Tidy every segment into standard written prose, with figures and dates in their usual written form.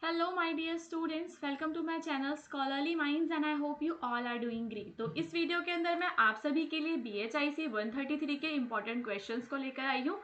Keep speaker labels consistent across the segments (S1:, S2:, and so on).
S1: Hello my dear students, welcome to my channel scholarly minds and I hope you all are doing great. तो इस video के अंदर मैं आप सभी के लिए BHIC 133 के इंपॉर्टेंट क्वेश्चंस को लेकर आई हूँ।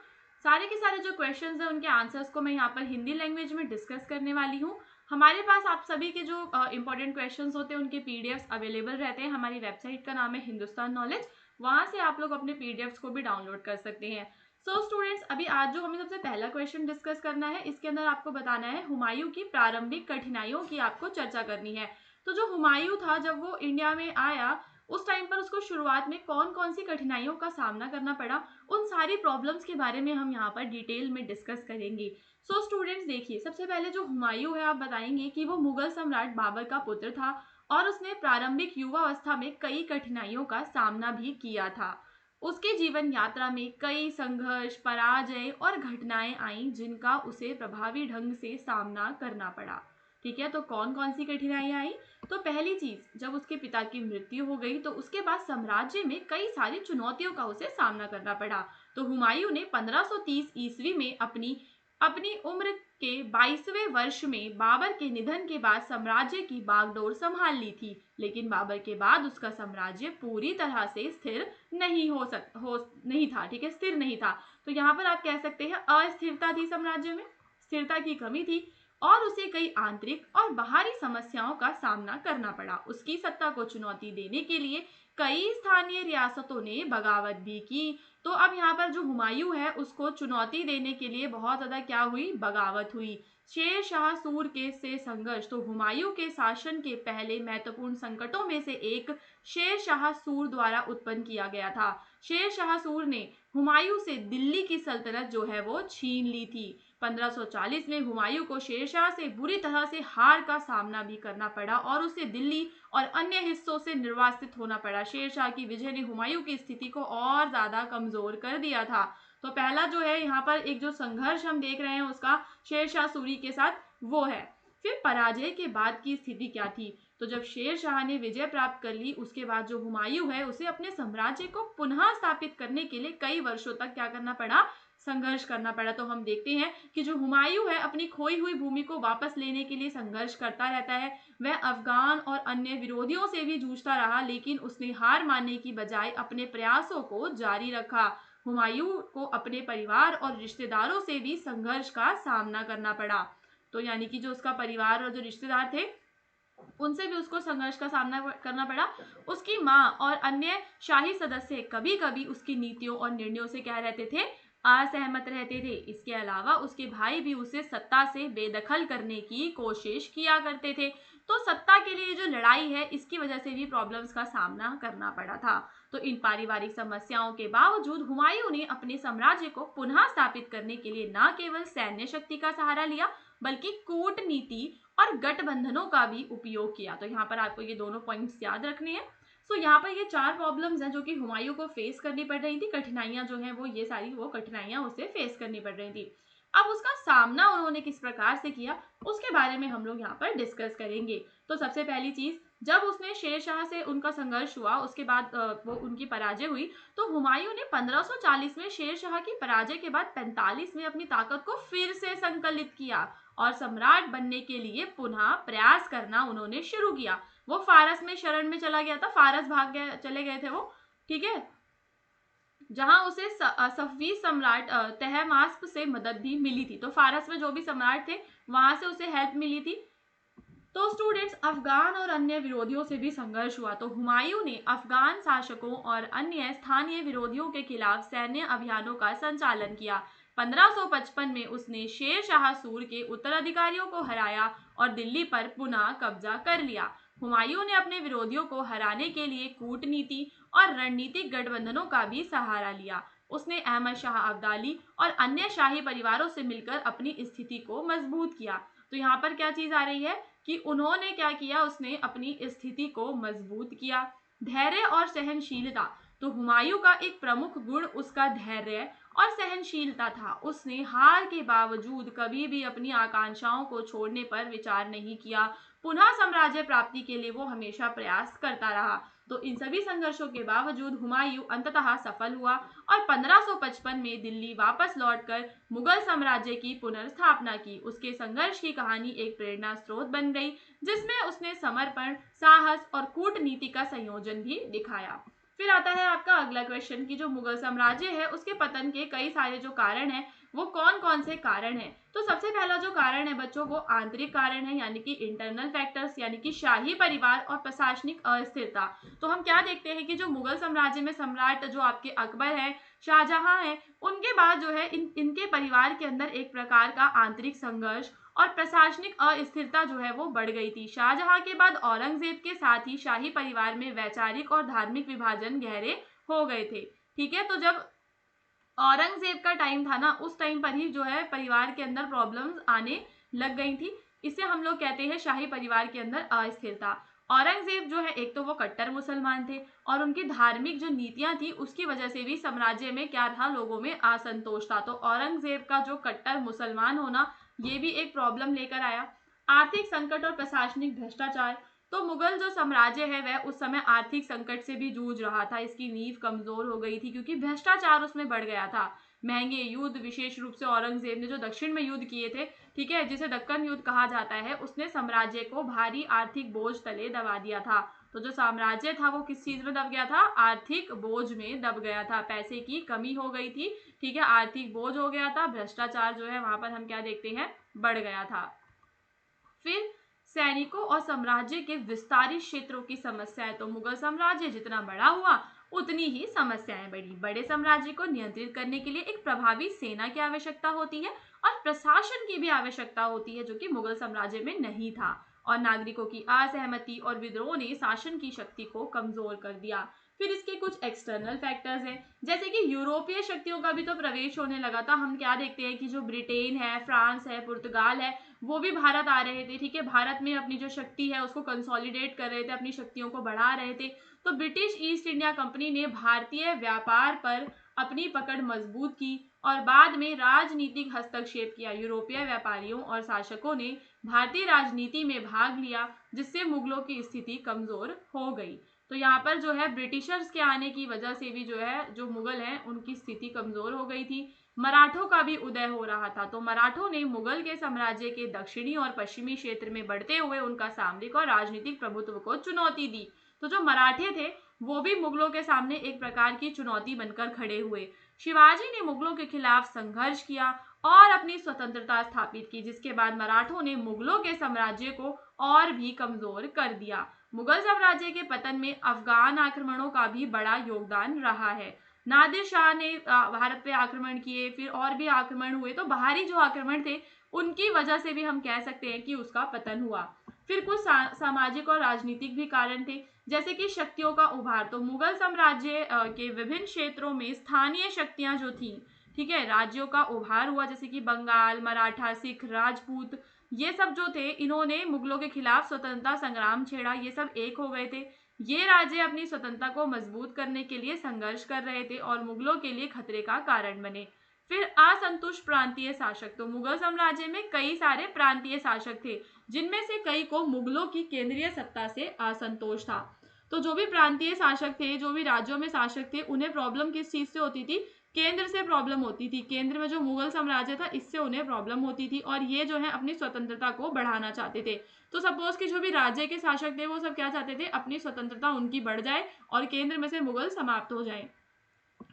S1: सारे के सारे जो क्वेश्चंस हैं उनके आंसर्स को मैं यहाँ पर हिंदी लैंग्वेज में डिस्कस करने वाली हूँ। हमारे पास आप सभी के जो इंपॉर्टेंट क्वेश्चंस होते हैं उनके PDFs अवेलेबल रहते हैं। हमारी वेबसाइट का नाम है हिंदुस्तान नॉलेज, वहाँ से आप लोग अपने PDFs को भी डाउनलोड कर सकते हैं। स्टूडेंट्स, अभी आज जो हमें सबसे पहला क्वेश्चन डिस्कस करना है, इसके अंदर आपको बताना है हुमायूं की प्रारंभिक कठिनाइयों की आपको चर्चा करनी है। तो जो हुमायूं था, जब वो इंडिया में आया उस टाइम पर उसको शुरुआत में कौन कौन सी कठिनाइयों का सामना करना पड़ा, उन सारी प्रॉब्लम्स के बारे में हम यहाँ पर डिटेल में डिस्कस करेंगे। स्टूडेंट्स देखिए, सबसे पहले जो हुमायूं है, आप बताएंगे कि वो मुगल सम्राट बाबर का पुत्र था और उसने प्रारंभिक युवावस्था में कई कठिनाइयों का सामना भी किया था। उसके जीवन यात्रा में कई संघर्ष, पराजय और घटनाएं आईं जिनका उसे प्रभावी ढंग से सामना करना पड़ा। ठीक है, तो कौन कौन सी कठिनाइयां आई? तो पहली चीज, जब उसके पिता की मृत्यु हो गई तो उसके बाद साम्राज्य में कई सारी चुनौतियों का उसे सामना करना पड़ा। तो हुमायूं ने 1530 ईस्वी में अपनी अपनी उम्र के 22वें वर्ष में बाबर के निधन के बाद साम्राज्य की बागडोर संभाल ली थी, लेकिन बाबर के बाद उसका साम्राज्य पूरी तरह से स्थिर नहीं था। ठीक है, स्थिर नहीं था। तो यहाँ पर आप कह सकते हैं अस्थिरता थी, साम्राज्य में स्थिरता की कमी थी और उसे कई आंतरिक और बाहरी समस्याओं का सामना करना पड़ा। उसकी सत्ता को चुनौती देने के लिए कई स्थानीय रियासतों ने बगावत भी की। तो अब यहाँ पर जो हुमायूं है उसको चुनौती देने के लिए बहुत ज्यादा क्या हुई? बगावत हुई। शेर शाह सूर के से संघर्ष, तो हुमायूं के शासन के पहले महत्वपूर्ण संकटों में से एक शेर शाह सूर द्वारा उत्पन्न किया गया था। शेर शाह सूर ने हुमायूं से दिल्ली की सल्तनत जो है वो छीन ली थी। 1540 में हुमायूं को शेर शाह से बुरी तरह से हार का सामना भी करना पड़ा और उसे दिल्ली और अन्य हिस्सों से निर्वासित होना पड़ा। शेर शाह की विजय ने हुमायूं की स्थिति को और ज्यादा कमजोर कर दिया था। तो पहला जो है यहाँ पर एक जो संघर्ष हम देख रहे हैं उसका शेर शाह सूरी के साथ, वो है। फिर पराजय के बाद की स्थिति क्या थी? तो जब शेर शाह ने विजय प्राप्त कर ली उसके बाद जो हुमायूं है उसे अपने साम्राज्य को पुनः स्थापित करने के लिए कई वर्षों तक क्या करना पड़ा? संघर्ष करना पड़ा। तो हम देखते हैं कि जो हुमायूं है अपनी खोई हुई भूमि को वापस लेने के लिए संघर्ष करता रहता है। वह अफगान और अन्य विरोधियों से भी जूझता रहा, लेकिन उसने हार मानने की बजाय अपने प्रयासों को जारी रखा। हुमायूं को अपने परिवार और रिश्तेदारों से भी संघर्ष का सामना करना पड़ा। तो यानी कि जो उसका परिवार और जो रिश्तेदार थे उनसे भी उसको संघर्ष का सामना करना पड़ा। उसकी माँ और अन्य शाही सदस्य कभी कभी उसकी नीतियों और निर्णयों से क्या रहते थे? असहमत रहते थे। इसके अलावा उसके भाई भी उसे सत्ता से बेदखल करने की कोशिश किया करते थे। तो सत्ता के लिए जो लड़ाई है इसकी वजह से भी प्रॉब्लम्स का सामना करना पड़ा था। तो इन पारिवारिक समस्याओं के बावजूद हुमायूं ने अपने साम्राज्य को पुनः स्थापित करने के लिए न केवल सैन्य शक्ति का सहारा लिया बल्कि कूटनीति और गठबंधनों का भी उपयोग किया। तो यहाँ पर आपको ये दोनों पॉइंट्स याद रखने हैं। यहाँ पर ये चार प्रॉब्लम्स हैं जो कि हुमायूं को फेस करनी पड़ रही थी। कठिनाइयां जो हैं वो ये सारी वो कठिनाइयां उसे फेस करनी पड़ रही थी। अब उसका सामना उन्होंने किस प्रकार से किया उसके बारे में हम लोग यहाँ पर डिस्कस करेंगे। तो सबसे पहली चीज, जब उसने शेर शाह से उनका संघर्ष हुआ उसके बाद वो उनकी पराजय हुई, तो हुमायूं ने 1540 में शेर शाह की पराजय के बाद 45 में अपनी ताकत को फिर से संकलित किया और सम्राट बनने के लिए पुनः प्रयास करना उन्होंने शुरू किया। वो फारस में शरण में चला गया था, फारस चले गए थे वो। ठीक है, जहां उसे सफवी सम्राट तहमास्प से मदद भी मिली थी। तो फारस में जो भी सम्राट थे वहां से उसे हेल्प मिली थी। तो स्टूडेंट्स, अफगान और अन्य विरोधियों से भी संघर्ष हुआ। तो हुमायूं ने अफगान शासकों और अन्य स्थानीय विरोधियों के खिलाफ सैन्य अभियानों का संचालन किया। 1555 में उसने शेर शाह सूर के उत्तराधिकारियों को हराया और दिल्ली पर पुनः कब्जा कर लिया। हुमायूं ने अपने विरोधियों को हराने के लिए कूटनीति और रणनीतिक गठबंधनों का भी सहारा लिया। उसने अहमद शाह अब्दाली और अन्य शाही परिवारों से मिलकर अपनी स्थिति को मजबूत किया। तो यहाँ पर क्या चीज आ रही है कि उन्होंने क्या किया? उसने अपनी स्थिति को मजबूत किया। धैर्य और सहनशीलता, तो हुमायूं का एक प्रमुख गुण उसका धैर्य और सहनशीलता था। उसने हार के बावजूद कभी भी अपनी आकांक्षाओं को छोड़ने पर विचार नहीं किया। पुनः साम्राज्य प्राप्ति के लिए वो हमेशा प्रयास करता रहा। तो इन सभी संघर्षों के बावजूद हुमायूं अंततः सफल हुआ और 1555 में दिल्ली वापस लौटकर मुगल साम्राज्य की पुनर्स्थापना की। उसके संघर्ष की कहानी एक प्रेरणा स्रोत बन गई, जिसमें उसने समर्पण, साहस और कूटनीति का संयोजन भी दिखाया। फिर आता है आपका अगला क्वेश्चन कि जो मुगल साम्राज्य है उसके पतन के कई सारे जो कारण हैं वो कौन कौन से कारण हैं। तो सबसे पहला जो कारण है बच्चों वो आंतरिक कारण है, यानी कि इंटरनल फैक्टर्स, यानी कि शाही परिवार और प्रशासनिक अस्थिरता। तो हम क्या देखते हैं कि जो मुगल साम्राज्य में सम्राट जो आपके अकबर है, शाहजहां है, उनके बाद जो है इनके परिवार के अंदर एक प्रकार का आंतरिक संघर्ष और प्रशासनिक अस्थिरता जो है वो बढ़ गई थी। शाहजहां के बाद औरंगजेब के साथ ही शाही परिवार में वैचारिक और धार्मिक विभाजन गहरे हो गए थे। ठीक है, तो जब औरंगजेब का टाइम था ना, उस टाइम पर ही जो है परिवार के अंदर प्रॉब्लम्स आने लग गई थी। इसे हम लोग कहते हैं शाही परिवार के अंदर अस्थिरता। औरंगजेब जो है एक तो वो कट्टर मुसलमान थे और उनकी धार्मिक जो नीतियां थी उसकी वजह से भी साम्राज्य में क्या था, लोगों में असंतोष था। तो औरंगजेब का जो कट्टर मुसलमान होना ये भी एक प्रॉब्लम लेकर आया। आर्थिक संकट और प्रशासनिक भ्रष्टाचार। तो मुगल जो साम्राज्य है वह उस समय आर्थिक संकट से भी जूझ रहा था। इसकी नींव कमजोर हो गई थी क्योंकि भ्रष्टाचार उसमें बढ़ गया था। महंगे युद्ध, विशेष रूप से औरंगजेब ने जो दक्षिण में युद्ध किए थे, ठीक है, जिसे दक्कन युद्ध कहा जाता है, उसने साम्राज्य को भारी आर्थिक बोझ तले दबा दिया था। तो जो साम्राज्य था वो किस चीज में दब गया था, आर्थिक बोझ में दब गया था। पैसे की कमी हो गई थी, ठीक है, आर्थिक बोझ हो गया था, भ्रष्टाचार जो है वहां पर हम क्या देखते हैं, बढ़ गया था। फिर सैनिकों और साम्राज्य के विस्तारित क्षेत्रों की समस्याएं। तो मुगल साम्राज्य जितना बड़ा हुआ उतनी ही समस्याएं बढ़ी। बड़े साम्राज्य को नियंत्रित करने के लिए एक प्रभावी सेना की आवश्यकता होती है और प्रशासन की भी आवश्यकता होती है, जो कि मुगल साम्राज्य में नहीं था। और नागरिकों की असहमति और विद्रोह ने शासन की शक्ति को कमजोर कर दिया। फिर इसके कुछ एक्सटर्नल फैक्टर्स हैं, जैसे कि यूरोपीय शक्तियों का भी तो प्रवेश होने लगा था। हम क्या देखते हैं कि जो ब्रिटेन है, फ्रांस है, पुर्तगाल है, वो भी भारत आ रहे थे। ठीक है, भारत में अपनी जो शक्ति है उसको कंसोलिडेट कर रहे थे, अपनी शक्तियों को बढ़ा रहे थे। तो ब्रिटिश ईस्ट इंडिया कंपनी ने भारतीय व्यापार पर अपनी पकड़ मजबूत की और बाद में राजनीतिक हस्तक्षेप किया। यूरोपीय व्यापारियों और शासकों ने भारतीय राजनीति में भाग लिया, जिससे मुगलों की स्थिति कमजोर हो गई। तो यहाँ पर जो है ब्रिटिशर्स के आने की वजह से भी जो है जो मुगल हैं उनकी स्थिति कमजोर हो गई थी। मराठों का भी उदय हो रहा था। तो मराठों ने मुगल के साम्राज्य के दक्षिणी और पश्चिमी क्षेत्र में बढ़ते हुए उनका सामरिक और राजनीतिक प्रभुत्व को चुनौती दी। तो जो मराठे थे वो भी मुगलों के सामने एक प्रकार की चुनौती बनकर खड़े हुए। शिवाजी ने मुगलों के खिलाफ संघर्ष किया और अपनी स्वतंत्रता स्थापित की, जिसके बाद मराठों ने मुगलों के साम्राज्य को और भी कमजोर कर दिया। मुगल साम्राज्य के पतन में अफगान आक्रमणों का भी बड़ा योगदान रहा है। नादिर शाह ने भारत पे आक्रमण किए, फिर और भी आक्रमण हुए। तो बाहरी जो आक्रमण थे उनकी वजह से भी हम कह सकते हैं कि उसका पतन हुआ। फिर कुछ सामाजिक और राजनीतिक भी कारण थे, जैसे कि शक्तियों का उभार। तो मुगल साम्राज्य के विभिन्न क्षेत्रों में स्थानीय शक्तियां जो थी, ठीक है, राज्यों का उभार हुआ, जैसे कि बंगाल, मराठा, सिख, राजपूत, ये सब जो थे इन्होंने मुगलों के खिलाफ स्वतंत्रता संग्राम छेड़ा। ये सब एक हो गए थे। ये राज्य अपनी स्वतंत्रता को मजबूत करने के लिए संघर्ष कर रहे थे और मुगलों के लिए खतरे का कारण बने। फिर असंतुष्ट प्रांतीय शासक। तो मुगल साम्राज्य में कई सारे प्रांतीय शासक थे, जिनमें से कई को मुगलों की केंद्रीय सत्ता से असंतोष था। तो जो भी प्रांतीय शासक थे, जो भी राज्यों में शासक थे, उन्हें प्रॉब्लम किस चीज से होती थी, केंद्र से प्रॉब्लम होती थी। केंद्र में जो मुगल साम्राज्य था इससे उन्हें प्रॉब्लम होती थी और ये जो है अपनी स्वतंत्रता को बढ़ाना चाहते थे। तो सपोज कि जो भी राज्य के शासक थे वो सब क्या चाहते थे, अपनी स्वतंत्रता उनकी बढ़ जाए और केंद्र में से मुगल समाप्त हो जाए।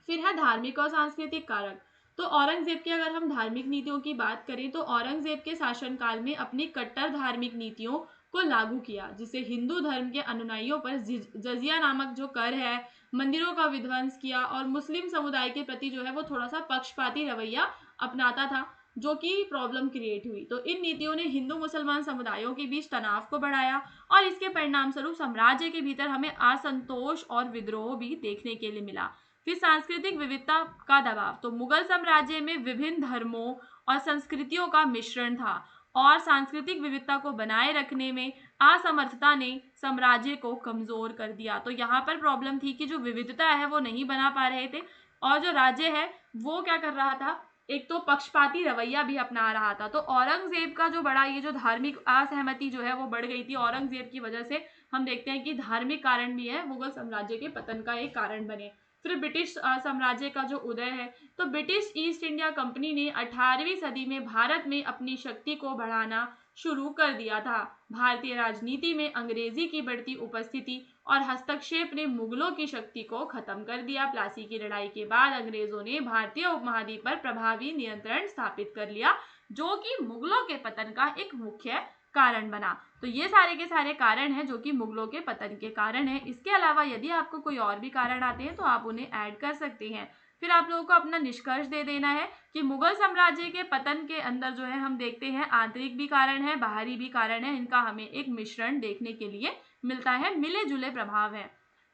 S1: फिर है धार्मिक और सांस्कृतिक कारक। तो औरंगजेब की अगर हम धार्मिक नीतियों की बात करें तो औरंगजेब के शासनकाल में अपनी कट्टर धार्मिक नीतियों को लागू किया, जिससे हिंदू धर्म के अनुयायियों पर जजिया नामक जो कर है, मंदिरों का विध्वंस किया और मुस्लिम समुदाय के प्रति जो है वो थोड़ा सा पक्षपाती रवैया अपनाता था, जो कि प्रॉब्लम क्रिएट हुई। तो इन नीतियों ने हिंदू मुसलमान समुदायों के बीच तनाव को बढ़ाया और इसके परिणाम स्वरूप साम्राज्य के भीतर हमें असंतोष और विद्रोह भी देखने के लिए मिला। फिर सांस्कृतिक विविधता का दबाव। तो मुगल साम्राज्य में विभिन्न धर्मों और संस्कृतियों का मिश्रण था और सांस्कृतिक विविधता को बनाए रखने में असमर्थता ने साम्राज्य को कमजोर कर दिया। तो यहाँ पर प्रॉब्लम थी कि जो विविधता है वो नहीं बना पा रहे थे, और जो राज्य है वो क्या कर रहा था, एक तो पक्षपाती रवैया भी अपना रहा था। तो औरंगजेब का जो बड़ा ये जो धार्मिक असहमति जो है वो बढ़ गई थी औरंगजेब की वजह से। हम देखते हैं कि धार्मिक कारण भी है मुगल साम्राज्य के पतन का एक कारण बने। फिर ब्रिटिश साम्राज्य का जो उदय है, तो ब्रिटिश ईस्ट इंडिया कंपनी ने 18वीं सदी में भारत में अपनी शक्ति को बढ़ाना शुरू कर दिया था। भारतीय राजनीति में अंग्रेजी की बढ़ती उपस्थिति और हस्तक्षेप ने मुगलों की शक्ति को खत्म कर दिया। प्लासी की लड़ाई के बाद अंग्रेजों ने भारतीय उपमहाद्वीप पर प्रभावी नियंत्रण स्थापित कर लिया, जो कि मुगलों के पतन का एक मुख्य कारण बना। तो ये सारे के सारे कारण हैं जो कि मुगलों के पतन के कारण हैं। इसके अलावा यदि आपको कोई और भी कारण आते हैं तो आप उन्हें ऐड कर सकते हैं। फिर आप लोगों को अपना निष्कर्ष दे देना है कि मुगल साम्राज्य के पतन के अंदर जो है हम देखते हैं आंतरिक भी कारण है, बाहरी भी कारण है, इनका हमें एक मिश्रण देखने के लिए मिलता है, मिले जुले प्रभाव है।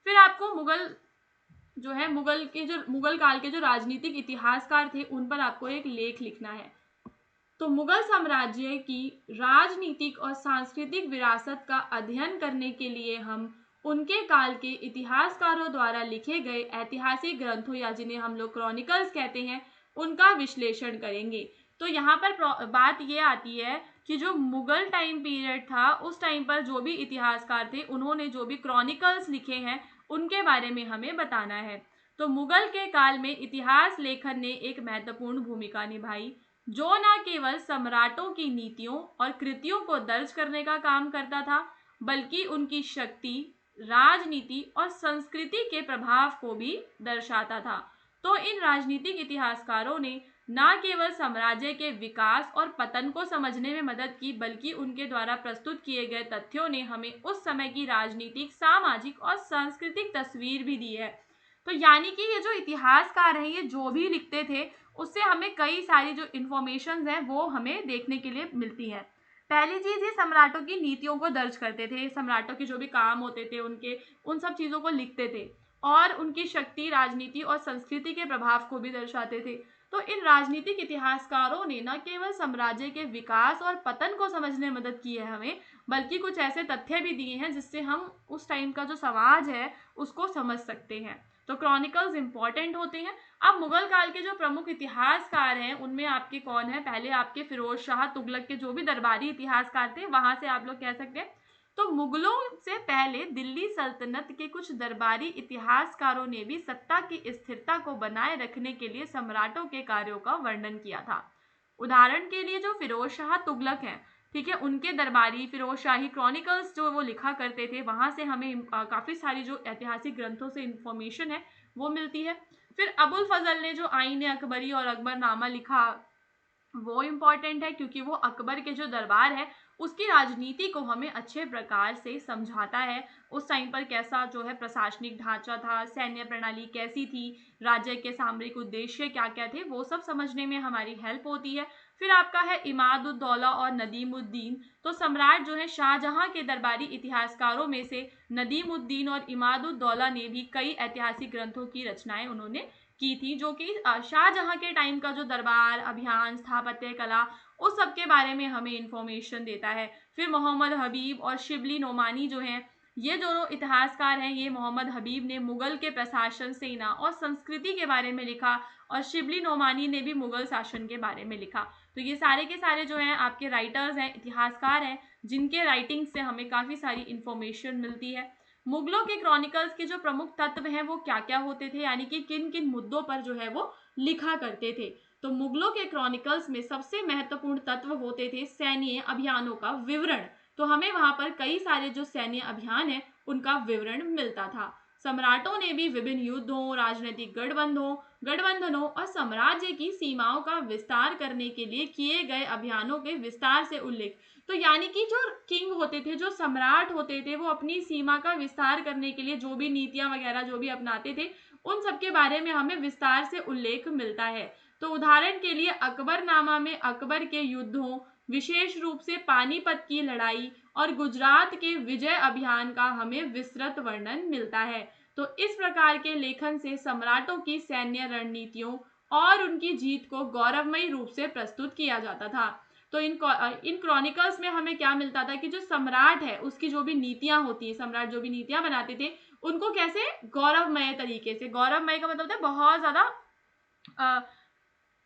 S1: फिर आपको मुगल जो है मुगल काल के जो राजनीतिक इतिहासकार थे उन पर आपको एक लेख लिखना है। तो मुगल साम्राज्य की राजनीतिक और सांस्कृतिक विरासत का अध्ययन करने के लिए हम उनके काल के इतिहासकारों द्वारा लिखे गए ऐतिहासिक ग्रंथों या जिन्हें हम लोग क्रॉनिकल्स कहते हैं उनका विश्लेषण करेंगे। तो यहाँ पर बात ये आती है कि जो मुगल टाइम पीरियड था उस टाइम पर जो भी इतिहासकार थे उन्होंने जो भी क्रॉनिकल्स लिखे हैं उनके बारे में हमें बताना है। तो मुगल के काल में इतिहास लेखन ने एक महत्वपूर्ण भूमिका निभाई, जो न केवल सम्राटों की नीतियों और कृतियों को दर्ज करने का काम करता था, बल्कि उनकी शक्ति, राजनीति और संस्कृति के प्रभाव को भी दर्शाता था। तो इन राजनीतिक इतिहासकारों ने न केवल साम्राज्य के विकास और पतन को समझने में मदद की, बल्कि उनके द्वारा प्रस्तुत किए गए तथ्यों ने हमें उस समय की राजनीतिक, सामाजिक और सांस्कृतिक तस्वीर भी दी है। तो यानी कि ये जो इतिहासकार हैं ये जो भी लिखते थे उससे हमें कई सारी जो इन्फॉर्मेशन है वो हमें देखने के लिए मिलती है। पहली चीज, ये सम्राटों की नीतियों को दर्ज करते थे, सम्राटों के जो भी काम होते थे उनके उन सब चीजों को लिखते थे और उनकी शक्ति, राजनीति और संस्कृति के प्रभाव को भी दर्शाते थे। तो इन राजनीतिक इतिहासकारों ने न केवल साम्राज्य के विकास और पतन को समझने में मदद की है हमें, बल्कि कुछ ऐसे तथ्य भी दिए हैं जिससे हम उस टाइम का जो समाज है उसको समझ सकते हैं। तो क्रॉनिकल्स इंपॉर्टेंट होते हैं। अब मुगल काल के जो प्रमुख इतिहासकार हैं उनमें आपके कौन है, पहले आपके फिरोज शाह तुगलक के जो भी दरबारी इतिहासकार थे वहां से आप लोग कह सकते हैं। तो मुगलों से पहले दिल्ली सल्तनत के कुछ दरबारी इतिहासकारों ने भी सत्ता की स्थिरता को बनाए रखने के लिए सम्राटों के कार्यों का वर्णन किया था। उदाहरण के लिए जो फिरोज शाह तुगलक हैं, ठीक है, उनके दरबारी फिरोज शाही क्रॉनिकल्स जो वो लिखा करते थे वहां से हमें काफी सारी जो ऐतिहासिक ग्रंथों से इंफॉर्मेशन है वो मिलती है। फिर अबुल फजल ने जो आईन अकबरी और अकबरनामा लिखा वो इम्पॉर्टेंट है, क्योंकि वो अकबर के जो दरबार है उसकी राजनीति को हमें अच्छे प्रकार से समझाता है। उस टाइम पर कैसा जो है प्रशासनिक ढांचा था, सैन्य प्रणाली कैसी थी, राज्य के सामरिक उद्देश्य क्या क्या थे, वो सब समझने में हमारी हेल्प होती है। फिर आपका है इमादुद्दौला और नदीमुद्दीन। तो सम्राट जो है शाहजहां के दरबारी इतिहासकारों में से नदीमुद्दीन और इमादुद्दौला ने भी कई ऐतिहासिक ग्रंथों की रचनाएं उन्होंने की थी, जो कि शाहजहां के टाइम का जो दरबार अभियान, स्थापत्य कला, उस सब के बारे में हमें इंफॉर्मेशन देता है। फिर मोहम्मद हबीब और शिबली नोमानी जो हैं, ये दोनों इतिहासकार हैं। ये मोहम्मद हबीब ने मुगल के प्रशासन, सेना और संस्कृति के बारे में लिखा और शिबली नोमानी ने भी मुगल शासन के बारे में लिखा। तो ये सारे के सारे जो हैं आपके राइटर्स हैं, इतिहासकार हैं, जिनके राइटिंग से हमें काफ़ी सारी इंफॉर्मेशन मिलती है। मुगलों के क्रॉनिकल्स के जो प्रमुख तत्व हैं वो क्या क्या होते थे, यानी कि किन किन मुद्दों पर जो है वो लिखा करते थे। तो मुगलों के क्रॉनिकल्स में सबसे महत्वपूर्ण तत्व होते थे सैन्य अभियानों का विवरण। तो हमें वहां पर कई सारे जो सैन्य अभियान है उनका विवरण मिलता था। सम्राटों ने भी विभिन्न युद्धों, राजनीतिक गठबंधनों और साम्राज्य की सीमाओं का विस्तार करने के लिए किए गए अभियानों के विस्तार से उल्लेख। तो यानी कि जो किंग होते थे, जो सम्राट होते थे, वो अपनी सीमा का विस्तार करने के लिए जो भी नीतियां वगैरह जो भी अपनाते थे उन सब के बारे में हमें विस्तार से उल्लेख मिलता है। तो उदाहरण के लिए अकबरनामा में अकबर के युद्धों, विशेष रूप से पानीपत की लड़ाई और गुजरात के विजय अभियान का हमें विस्तृत वर्णन मिलता है। तो इस प्रकार के लेखन से सम्राटों की सैन्य रणनीतियों और उनकी जीत को गौरवमयी रूप से प्रस्तुत किया जाता था। तो इन क्रॉनिकल्स में हमें क्या मिलता था कि जो सम्राट है उसकी जो भी नीतियां होती है, सम्राट जो भी नीतियां बनाते थे उनको कैसे गौरवमय तरीके से, गौरवमय का मतलब होता है बहुत ज्यादा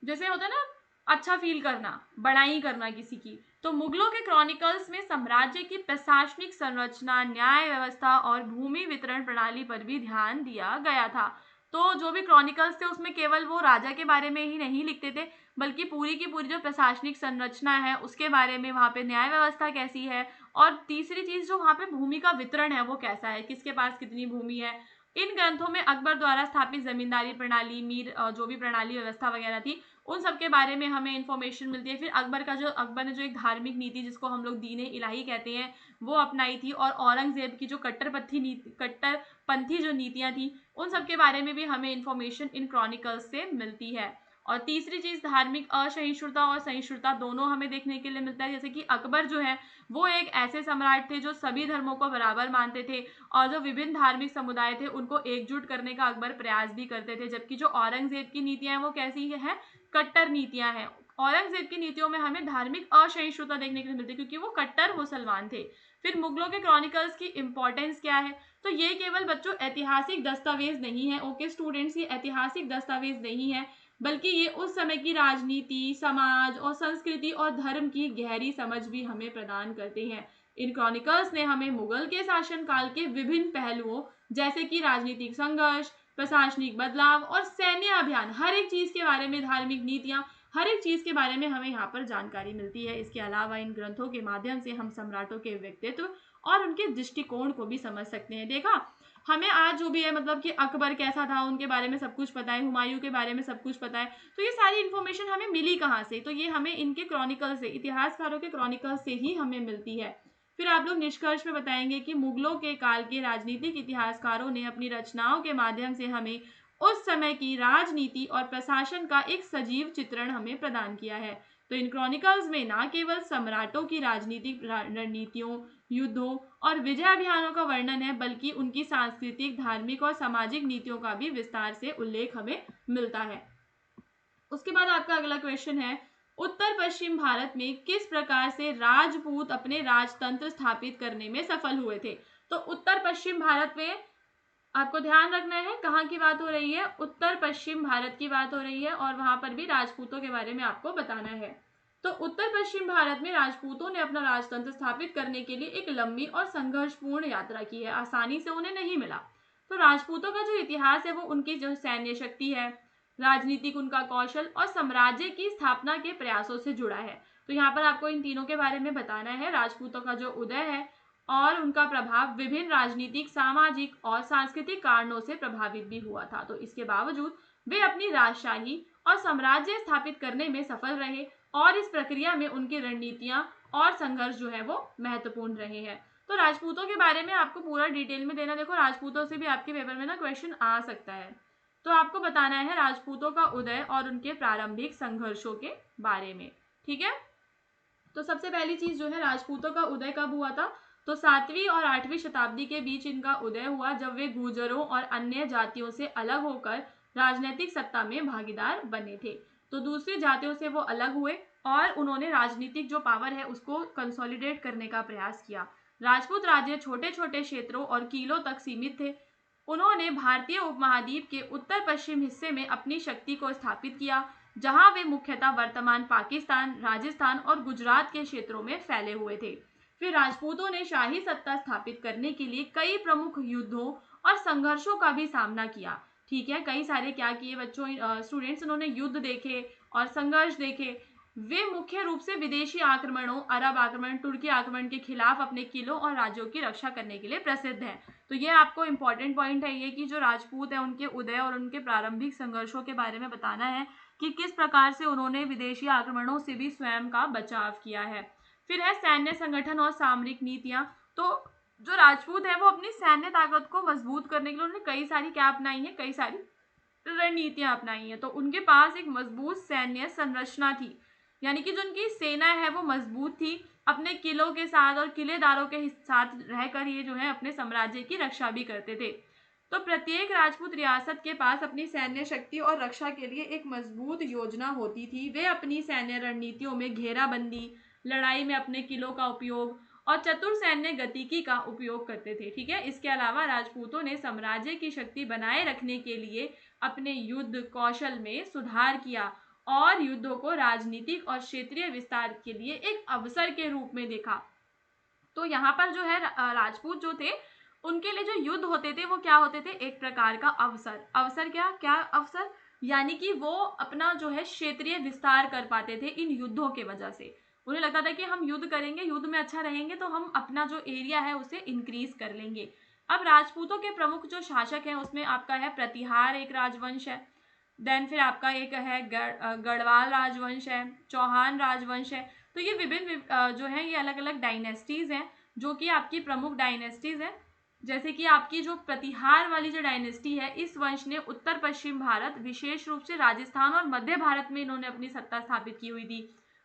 S1: जैसे होता है ना अच्छा फील करना, बड़ाई करना किसी की। तो मुगलों के क्रॉनिकल्स में साम्राज्य की प्रशासनिक संरचना, न्याय व्यवस्था और भूमि वितरण प्रणाली पर भी ध्यान दिया गया था। तो जो भी क्रॉनिकल्स थे उसमें केवल वो राजा के बारे में ही नहीं लिखते थे, बल्कि पूरी की पूरी जो प्रशासनिक संरचना है उसके बारे में, वहाँ पे न्याय व्यवस्था कैसी है, और तीसरी चीज जो वहाँ पे भूमि का वितरण है वो कैसा है, किसके पास कितनी भूमि है। इन ग्रंथों में अकबर द्वारा स्थापित जमींदारी प्रणाली, मीर जो भी प्रणाली व्यवस्था वगैरह थी, उन सब के बारे में हमें इंफॉर्मेशन मिलती है। फिर अकबर ने जो एक धार्मिक नीति, जिसको हम लोग दीन ए इलाही कहते हैं, वो अपनाई थी। और औरंगजेब की जो कट्टरपंथी जो नीतियां थी, उन सब के बारे में भी हमें इंफॉर्मेशन इन क्रॉनिकल्स से मिलती है। और तीसरी चीज, धार्मिक असहिष्णुता और सहिष्णुता दोनों हमें देखने के लिए मिलता है। जैसे कि अकबर जो है वो एक ऐसे सम्राट थे जो सभी धर्मों को बराबर मानते थे, और जो विभिन्न धार्मिक समुदाय थे उनको एकजुट करने का अकबर प्रयास भी करते थे। जबकि जो औरंगजेब की नीतियां हैं वो कैसी है, कट्टर नीतियां हैं। औरंगजेब की नीतियों में हमें धार्मिक असहिष्णुता देखने के लिए मिलती है, क्योंकि वो कट्टर मुसलमान थे। फिर मुगलों के क्रॉनिकल्स की इंपॉर्टेंस क्या है, तो ये केवल बच्चों ऐतिहासिक दस्तावेज नहीं है। ओके स्टूडेंट्स, ये ऐतिहासिक दस्तावेज नहीं है, बल्कि ये उस समय की राजनीति, समाज और संस्कृति और धर्म की गहरी समझ भी हमें प्रदान करते हैं। इन क्रॉनिकल्स ने हमें मुगल के शासनकाल के विभिन्न पहलुओं, जैसे कि राजनीतिक संघर्ष, प्रशासनिक बदलाव और सैन्य अभियान, हर एक चीज के बारे में, धार्मिक नीतियां, हर एक चीज के बारे में हमें यहाँ पर जानकारी मिलती है। इसके अलावा इन ग्रंथों के माध्यम से हम सम्राटों के व्यक्तित्व और उनके दृष्टिकोण को भी समझ सकते हैं। देखा, हमें आज जो भी है, मतलब कि अकबर कैसा था उनके बारे में सब कुछ पता है, हुमायूं के बारे में सब कुछ पता है। तो ये सारी इन्फॉर्मेशन हमें मिली कहाँ से, तो ये हमें इनके क्रॉनिकल से, इतिहासकारों के क्रॉनिकल से ही हमें मिलती है। फिर आप लोग निष्कर्ष में बताएंगे कि मुगलों के काल के राजनीतिक इतिहासकारों ने अपनी रचनाओं के माध्यम से हमें उस समय की राजनीति और प्रशासन का एक सजीव चित्रण हमें प्रदान किया है। तो इन क्रॉनिकल्स में न केवल सम्राटों की राजनीतिक रणनीतियों, युद्धों और विजय अभियानों का वर्णन है, बल्कि उनकी सांस्कृतिक, धार्मिक और सामाजिक नीतियों का भी विस्तार से उल्लेख हमें मिलता है। उसके बाद आपका अगला क्वेश्चन है, उत्तर पश्चिम भारत में किस प्रकार से राजपूत अपने राजतंत्र स्थापित करने में सफल हुए थे। तो उत्तर पश्चिम भारत में आपको ध्यान रखना है कहाँ की बात हो रही है, उत्तर पश्चिम भारत की बात हो रही है, और वहां पर भी राजपूतों के बारे में आपको बताना है। तो उत्तर पश्चिम भारत में राजपूतों ने अपना राजतंत्र स्थापित करने के लिए एक लंबी और संघर्षपूर्ण यात्रा की है, आसानी से उन्हें नहीं मिला। तो राजपूतों का जो इतिहास है वो उनकी जो सैन्य शक्ति है, राजनीतिक उनका कौशल और साम्राज्य की स्थापना के प्रयासों से जुड़ा है। तो यहाँ पर आपको इन तीनों के बारे में बताना है। राजपूतों का जो उदय है और उनका प्रभाव विभिन्न राजनीतिक, सामाजिक और सांस्कृतिक कारणों से प्रभावित भी हुआ था। तो इसके बावजूद वे अपनी राजशाही और साम्राज्य स्थापित करने में सफल रहे, और इस प्रक्रिया में उनकी रणनीतियां और संघर्ष जो है वो महत्वपूर्ण रहे हैं। तो राजपूतों के बारे में आपको पूरा डिटेल में देना। देखो, राजपूतों से भी आपके पेपर में ना क्वेश्चन आ सकता है। तो आपको बताना है राजपूतों का उदय और उनके प्रारंभिक संघर्षों के बारे में। ठीक है, तो सबसे पहली चीज जो है, राजपूतों का उदय कब हुआ था, तो 7वीं और 8वीं शताब्दी के बीच इनका उदय हुआ, जब वे गुर्जरों और अन्य जातियों से अलग होकर राजनीतिक सत्ता में भागीदार बने थे। तो दूसरी जातियों से वो अलग हुए और उन्होंने राजनीतिक जो पावर है उसको कंसोलिडेट करने का प्रयास किया। राजपूत राज्य छोटे छोटे क्षेत्रों और किलों तक सीमित थे। उन्होंने भारतीय उपमहाद्वीप के उत्तर पश्चिम हिस्से में अपनी शक्ति को स्थापित किया, जहां वे मुख्यतः वर्तमान पाकिस्तान, राजस्थान और गुजरात के क्षेत्रों में फैले हुए थे। फिर राजपूतों ने शाही सत्ता स्थापित करने के लिए कई प्रमुख युद्धों और संघर्षों का भी सामना किया। ठीक है, कई सारे क्या किए बच्चों, स्टूडेंट्स, उन्होंने युद्ध देखे और संघर्ष देखे। वे मुख्य रूप से विदेशी आक्रमणों, अरब आक्रमण, तुर्की आक्रमण के खिलाफ अपने किलों और राज्यों की रक्षा करने के लिए प्रसिद्ध हैं। तो ये आपको इंपॉर्टेंट पॉइंट है ये, कि जो राजपूत है उनके उदय और उनके प्रारंभिक संघर्षों के बारे में बताना है कि किस प्रकार से उन्होंने विदेशी आक्रमणों से भी स्वयं का बचाव किया है। फिर है सैन्य संगठन और सामरिक नीतियां। तो जो राजपूत है वो अपनी सैन्य ताकत को मजबूत करने के लिए उन्होंने कई सारी क्या अपनाई है, कई सारी रणनीतियां अपनाई हैं। तो उनके पास एक मजबूत सैन्य संरचना थी, यानी कि जो उनकी सेना है वो मजबूत थी, अपने किलों के साथ और किलेदारों के साथ रहकर ये जो है अपने साम्राज्य की रक्षा भी करते थे। तो प्रत्येक राजपूत रियासत के पास अपनी सैन्य शक्ति और रक्षा के लिए एक मजबूत योजना होती थी। वे अपनी सैन्य रणनीतियों में घेराबंदी, लड़ाई में अपने किलों का उपयोग और चतुर सैन्य गतिकी का उपयोग करते थे। ठीक है, इसके अलावा राजपूतों ने साम्राज्य की शक्ति बनाए रखने के लिए अपने युद्ध कौशल में सुधार किया और युद्धों को राजनीतिक और क्षेत्रीय विस्तार के लिए एक अवसर के रूप में देखा। तो यहाँ पर जो है राजपूत जो थे उनके लिए जो युद्ध होते थे वो क्या होते थे, एक प्रकार का अवसर। अवसर क्या क्या अवसर, यानी कि वो अपना जो है क्षेत्रीय विस्तार कर पाते थे इन युद्धों के वजह से। उन्हें लगता था कि हम युद्ध करेंगे, युद्ध में अच्छा रहेंगे तो हम अपना जो एरिया है उसे इंक्रीज कर लेंगे। अब राजपूतों के प्रमुख जो शासक हैं उसमें आपका है प्रतिहार एक राजवंश है, देन फिर आपका एक है गढ़वाल राजवंश है, चौहान राजवंश है। तो ये विभिन्न जो है ये अलग अलग डायनेस्टीज हैं जो कि आपकी प्रमुख डायनेस्टीज हैं। जैसे कि आपकी जो प्रतिहार वाली जो डायनेस्टी है, इस वंश ने उत्तर पश्चिम भारत विशेष रूप से राजस्थान और मध्य भारत में इन्होंने अपनी सत्ता स्थापित की हुई थी।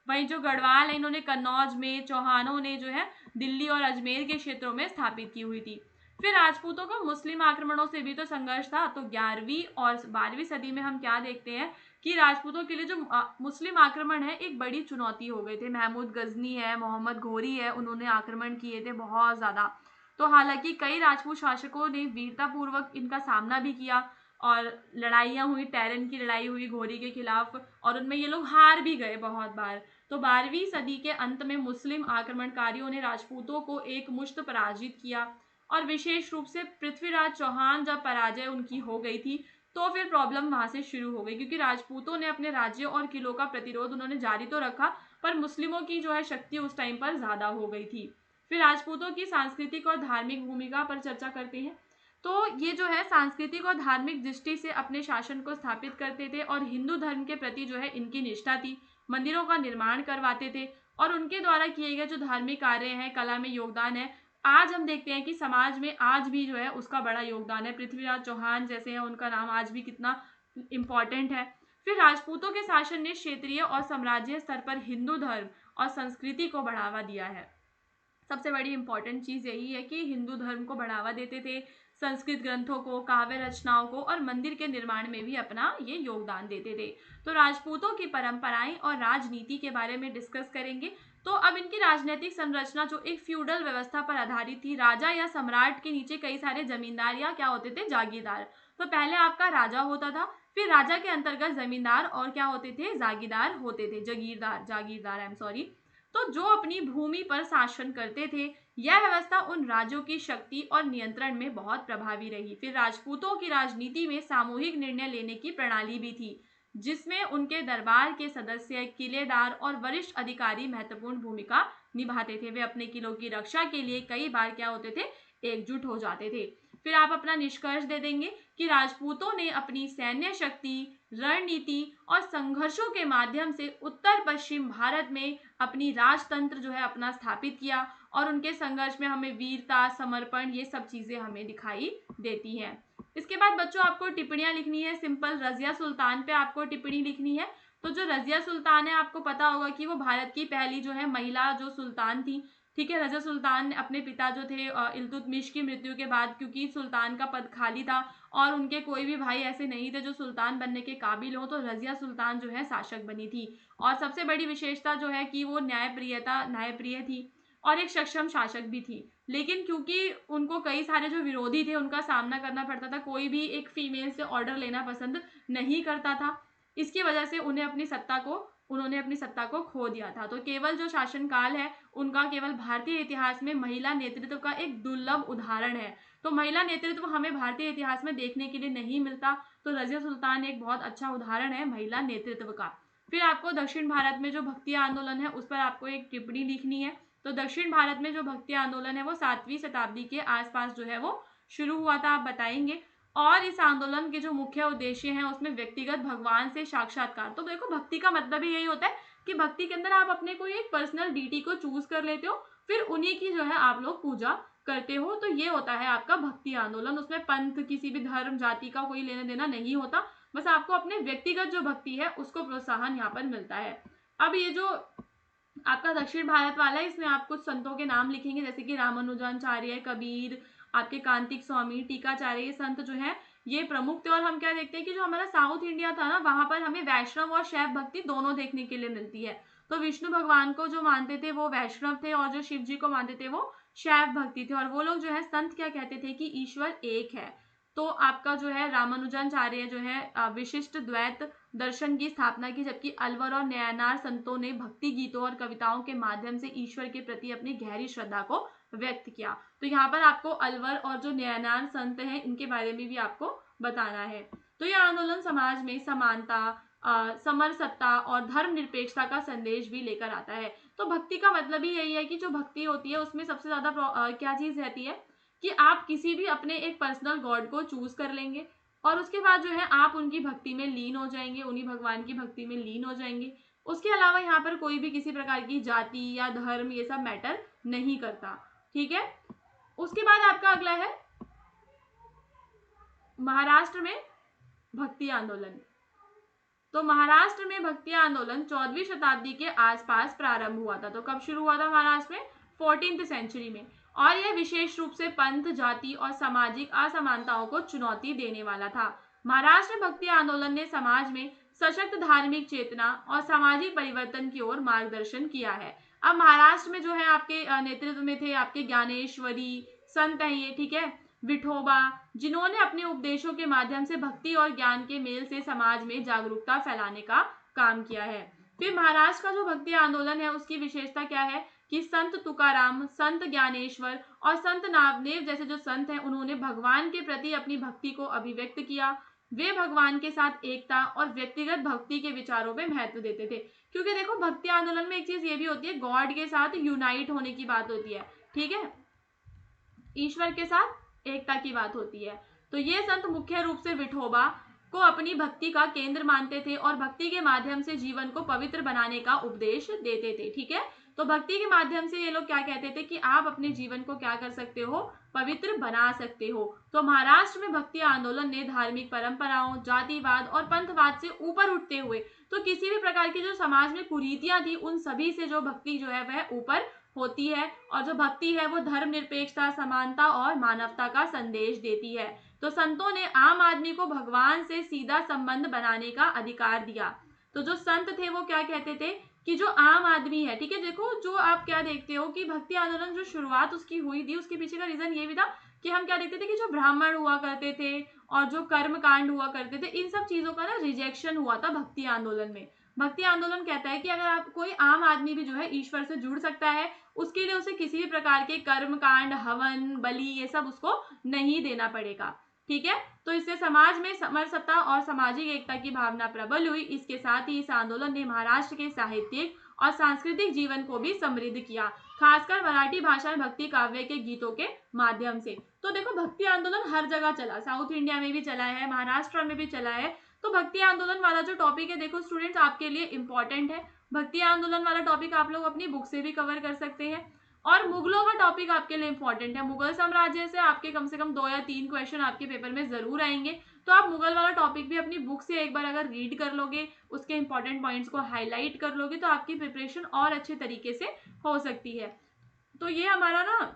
S1: वहीं जो गढ़वाल है इन्होंने कन्नौज में, चौहानों ने जो है दिल्ली और अजमेर के क्षेत्रों में स्थापित की हुई थी। फिर राजपूतों को मुस्लिम आक्रमणों से भी तो संघर्ष था। तो 11वीं और 12वीं सदी में हम क्या देखते हैं कि राजपूतों के लिए जो मुस्लिम आक्रमण है एक बड़ी चुनौती हो गए थे। महमूद गजनी है, मोहम्मद घोरी है, उन्होंने आक्रमण किए थे बहुत ज्यादा। तो हालांकि कई राजपूत शासकों ने वीरतापूर्वक इनका सामना भी किया और लड़ाइयाँ हुई, टैरन की लड़ाई हुई घोरी के खिलाफ, और उनमें ये लोग हार भी गए बहुत बार। तो 12वीं सदी के अंत में मुस्लिम आक्रमणकारियों ने राजपूतों को एक मुश्त पराजित किया और विशेष रूप से पृथ्वीराज चौहान जब पराजय उनकी हो गई थी तो फिर प्रॉब्लम वहां से शुरू हो गई, क्योंकि राजपूतों ने अपने राज्यों और किलों का प्रतिरोध उन्होंने जारी तो रखा पर मुस्लिमों की जो है शक्ति उस टाइम पर ज्यादा हो गई थी। फिर राजपूतों की सांस्कृतिक और धार्मिक भूमिका पर चर्चा करते हैं। तो ये जो है सांस्कृतिक और धार्मिक दृष्टि से अपने शासन को स्थापित करते थे और हिंदू धर्म के प्रति जो है इनकी निष्ठा थी। मंदिरों का निर्माण करवाते थे और उनके द्वारा किए गए जो धार्मिक कार्य हैं, कला में योगदान है, आज हम देखते हैं कि समाज में आज भी जो है उसका बड़ा योगदान है। पृथ्वीराज चौहान जैसे हैं, उनका नाम आज भी कितना इम्पोर्टेंट है। फिर राजपूतों के शासन ने क्षेत्रीय और साम्राज्य स्तर पर हिंदू धर्म और संस्कृति को बढ़ावा दिया है। सबसे बड़ी इंपॉर्टेंट चीज यही है कि हिंदू धर्म को बढ़ावा देते थे, संस्कृत ग्रंथों को, काव्य रचनाओं को और मंदिर के निर्माण में भी अपना ये योगदान देते थे। तो राजपूतों की परंपराएं और राजनीति के बारे में डिस्कस करेंगे। तो अब इनकी राजनीतिक संरचना जो एक फ्यूडल व्यवस्था पर आधारित थी, राजा या सम्राट के नीचे कई सारे जमींदार या क्या होते थे, जागीरदार। तो पहले आपका राजा होता था, फिर राजा के अंतर्गत जमींदार और क्या होते थे, जागीरदार होते थे, जागीरदार आई एम सॉरी। तो जो अपनी भूमि पर शासन करते थे, यह व्यवस्था उन राज्यों की शक्ति और नियंत्रण में बहुत प्रभावी रही। फिर राजपूतों की राजनीति में सामूहिक निर्णय लेने की प्रणाली भी थी, जिसमें उनके दरबार के सदस्य, किलेदार और वरिष्ठ अधिकारी महत्वपूर्ण भूमिका निभाते थे। वे अपने किलों की रक्षा के लिए कई बार क्या होते थे, एकजुट हो जाते थे। फिर आप अपना निष्कर्ष दे देंगे कि राजपूतों ने अपनी सैन्य शक्ति, रणनीति और संघर्षों के माध्यम से उत्तर पश्चिम भारत में अपनी राजतंत्र जो है अपना स्थापित किया और उनके संघर्ष में हमें वीरता, समर्पण, ये सब चीजें हमें दिखाई देती हैं। इसके बाद बच्चों आपको टिप्पणियां लिखनी है। सिंपल रजिया सुल्तान पे आपको टिप्पणी लिखनी है। तो जो रजिया सुल्तान है, आपको पता होगा कि वो भारत की पहली जो है महिला जो सुल्तान थी। ठीक है, रजिया सुल्तान ने अपने पिता जो थे इल्तुतमिश की मृत्यु के बाद, क्योंकि सुल्तान का पद खाली था और उनके कोई भी भाई ऐसे नहीं थे जो सुल्तान बनने के काबिल हो, तो रजिया सुल्तान जो है शासक बनी थी। और सबसे बड़ी विशेषता जो है कि वो न्यायप्रिय थी और एक सक्षम शासक भी थी। लेकिन क्योंकि उनको कई सारे जो विरोधी थे उनका सामना करना पड़ता था, कोई भी एक फीमेल से ऑर्डर लेना पसंद नहीं करता था, इसकी वजह से उन्होंने अपनी सत्ता को खो दिया था। तो केवल जो शासनकाल है उनका केवल भारतीय इतिहास में महिला नेतृत्व का एक दुर्लभ उदाहरण है। तो महिला नेतृत्व हमें भारतीय इतिहास में देखने के लिए नहीं मिलता, तो रजिया सुल्तान एक बहुत अच्छा उदाहरण है महिला नेतृत्व का। फिर आपको दक्षिण भारत में जो भक्ति आंदोलन है उस पर आपको एक टिप्पणी लिखनी है। तो दक्षिण भारत में जो भक्ति आंदोलन है वो 7वीं शताब्दी के आसपास जो है वो शुरू हुआ था, आप बताएंगे। और इस आंदोलन के जो मुख्य उद्देश्य हैं उसमें व्यक्तिगत भगवान से साक्षात्कार। तो देखो, भक्ति का मतलब ही यही होता है कि भक्ति के अंदर आप अपने कोई एक पर्सनल डीटी को चूज कर लेते हो, फिर उन्हीं की जो है आप लोग पूजा करते हो। तो ये होता है आपका भक्ति आंदोलन। उसमें पंथ, किसी भी धर्म जाति का कोई लेना देना नहीं होता, बस आपको अपने व्यक्तिगत जो भक्ति है उसको प्रोत्साहन यहाँ पर मिलता है। अब ये जो आपका दक्षिण भारत वाला है, इसमें आप कुछ संतों के नाम लिखेंगे, जैसे कि रामानुजाचार्य, कबीर, आपके कांतिक स्वामी, टीकाचार्य, ये संत जो है ये प्रमुख थे। और हम क्या देखते हैं कि जो हमारा साउथ इंडिया था ना, वहां पर हमें वैष्णव और शैव भक्ति दोनों देखने के लिए मिलती है। तो विष्णु भगवान को जो मानते थे वो वैष्णव थे, और जो शिव जी को मानते थे वो शैव भक्ति थे। और वो लोग जो है संत क्या कहते थे कि ईश्वर एक है। तो आपका जो है रामानुजाचार्य जो है विशिष्ट द्वैत दर्शन की स्थापना की, जबकि अलवर और नयनार संतों ने भक्ति गीतों और कविताओं के माध्यम से ईश्वर के प्रति अपनी गहरी श्रद्धा को व्यक्त किया। तो यहाँ पर आपको अलवर और जो नयनार संत हैं इनके बारे में भी आपको बताना है। तो यह आंदोलन समाज में समानता, समरसत्ता और धर्मनिरपेक्षता का संदेश भी लेकर आता है। तो भक्ति का मतलब ही यही है कि जो भक्ति होती है उसमें सबसे ज्यादा क्या चीज रहती है कि आप किसी भी अपने एक पर्सनल गॉड को चूज कर लेंगे और उसके बाद जो है आप उनकी भक्ति में लीन हो जाएंगे, उन्हीं भगवान की भक्ति में लीन हो जाएंगे। उसके अलावा यहाँ पर कोई भी किसी प्रकार की जाति या धर्म ये सब मैटर नहीं करता। ठीक है, उसके बाद आपका अगला है महाराष्ट्र में भक्ति आंदोलन। तो महाराष्ट्र में भक्ति आंदोलन 14वीं शताब्दी के आसपास प्रारंभ हुआ था। तो कब शुरू हुआ था महाराष्ट्र में? 14th सेंचुरी में। और यह विशेष रूप से पंथ, जाति और सामाजिक असमानताओं को चुनौती देने वाला था। महाराष्ट्र भक्ति आंदोलन ने समाज में सशक्त धार्मिक चेतना और सामाजिक परिवर्तन की ओर मार्गदर्शन किया है। अब महाराष्ट्र में जो है आपके नेतृत्व में थे आपके ज्ञानेश्वरी संत हैं ये, ठीक है, विठोबा, जिन्होंने अपने उपदेशों के माध्यम से भक्ति और ज्ञान के मेल से समाज में जागरूकता फैलाने का काम किया है। फिर महाराष्ट्र का जो भक्ति आंदोलन है उसकी विशेषता क्या है कि संत तुकाराम, संत ज्ञानेश्वर और संत नामदेव जैसे जो संत हैं उन्होंने भगवान के प्रति अपनी भक्ति को अभिव्यक्त किया। वे भगवान के साथ एकता और व्यक्तिगत भक्ति के विचारों में महत्व देते थे। क्योंकि देखो भक्ति आंदोलन में एक चीज ये भी होती है, गॉड के साथ यूनाइट होने की बात होती है, ठीक है, ईश्वर के साथ एकता की बात होती है। तो ये संत मुख्य रूप से विठोबा को अपनी भक्ति का केंद्र मानते थे और भक्ति के माध्यम से जीवन को पवित्र बनाने का उपदेश देते थे। ठीक है, तो भक्ति के माध्यम से ये लोग क्या कहते थे कि आप अपने जीवन को क्या कर सकते हो, पवित्र बना सकते हो। तो महाराष्ट्र में भक्ति आंदोलन ने धार्मिक परंपराओं, जातिवाद और पंथवाद से ऊपर उठते हुए तो किसी भी प्रकार की जो समाज में कुरीतियां थी उन सभी से जो भक्ति जो है वह ऊपर होती है। और जो भक्ति है वो धर्मनिरपेक्षता, समानता और मानवता का संदेश देती है। तो संतों ने आम आदमी को भगवान से सीधा संबंध बनाने का अधिकार दिया। तो जो संत थे वो क्या कहते थे कि जो आम आदमी है, ठीक है, देखो जो आप क्या देखते हो कि भक्ति आंदोलन जो शुरुआत उसकी हुई थी उसके पीछे का रीजन ये भी था कि हम क्या देखते थे कि जो ब्राह्मण हुआ करते थे और जो कर्म कांड हुआ करते थे इन सब चीजों का ना रिजेक्शन हुआ था भक्ति आंदोलन में। भक्ति आंदोलन कहता है कि अगर आप कोई आम आदमी भी जो है ईश्वर से जुड़ सकता है, उसके लिए उसे किसी भी प्रकार के कर्म कांड, हवन, बलि ये सब उसको नहीं देना पड़ेगा। ठीक है, तो इससे समाज में समरसता और सामाजिक एकता की भावना प्रबल हुई। इसके साथ ही इस आंदोलन ने महाराष्ट्र के साहित्यिक और सांस्कृतिक जीवन को भी समृद्ध किया, खासकर मराठी भाषा में भक्ति काव्य के गीतों के माध्यम से। तो देखो भक्ति आंदोलन हर जगह चला, साउथ इंडिया में भी चला है, महाराष्ट्र में भी चला है। तो भक्ति आंदोलन वाला जो टॉपिक है देखो स्टूडेंट्स आपके लिए इंपॉर्टेंट है। भक्ति आंदोलन वाला टॉपिक आप लोग अपनी बुक से भी कवर कर सकते हैं। और मुगलों का टॉपिक आपके लिए इंपॉर्टेंट है। मुगल साम्राज्य से आपके कम से कम 2 या 3 क्वेश्चन आपके पेपर में जरूर आएंगे। तो आप मुगल वाला टॉपिक भी अपनी बुक से एक बार अगर रीड कर लोगे, उसके इंपॉर्टेंट पॉइंट्स को हाईलाइट कर लोगे तो आपकी प्रिपरेशन और अच्छे तरीके से हो सकती है। तो ये हमारा ना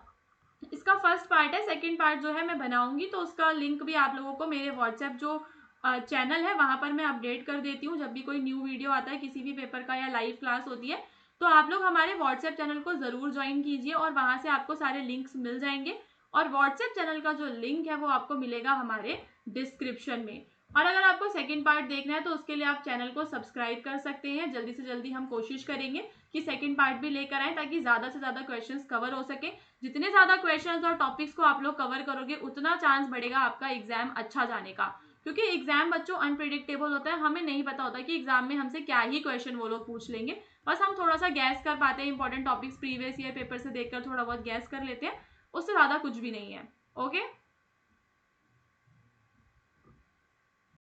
S1: इसका फर्स्ट पार्ट है। सेकेंड पार्ट जो है मैं बनाऊंगी तो उसका लिंक भी आप लोगों को मेरे व्हाट्सएप जो चैनल है वहां पर मैं अपडेट कर देती हूँ। जब भी कोई न्यू वीडियो आता है किसी भी पेपर का या लाइव क्लास होती है तो आप लोग हमारे व्हाट्सएप चैनल को जरूर ज्वाइन कीजिए और वहां से आपको सारे लिंक्स मिल जाएंगे। और व्हाट्सएप चैनल का जो लिंक है वो आपको मिलेगा हमारे डिस्क्रिप्शन में। और अगर आपको सेकंड पार्ट देखना है तो उसके लिए आप चैनल को सब्सक्राइब कर सकते हैं। जल्दी से जल्दी हम कोशिश करेंगे कि सेकंड पार्ट भी लेकर आए ताकि ज्यादा से ज्यादा क्वेश्चंस कवर हो सके। जितने ज्यादा क्वेश्चंस और टॉपिक्स को आप लोग कवर करोगे उतना चांस बढ़ेगा आपका एग्जाम अच्छा जाने का। क्योंकि एग्जाम बच्चों अनप्रिडिक्टेबल होता है, हमें नहीं पता होता कि एग्जाम में हमसे क्या ही क्वेश्चन वो लोग पूछ लेंगे। बस हम थोड़ा सा गैस कर पाते हैं, important topics previous year paper से देखकर थोड़ा बहुत गैस कर लेते हैं, उससे ज्यादा कुछ भी नहीं है। ओके।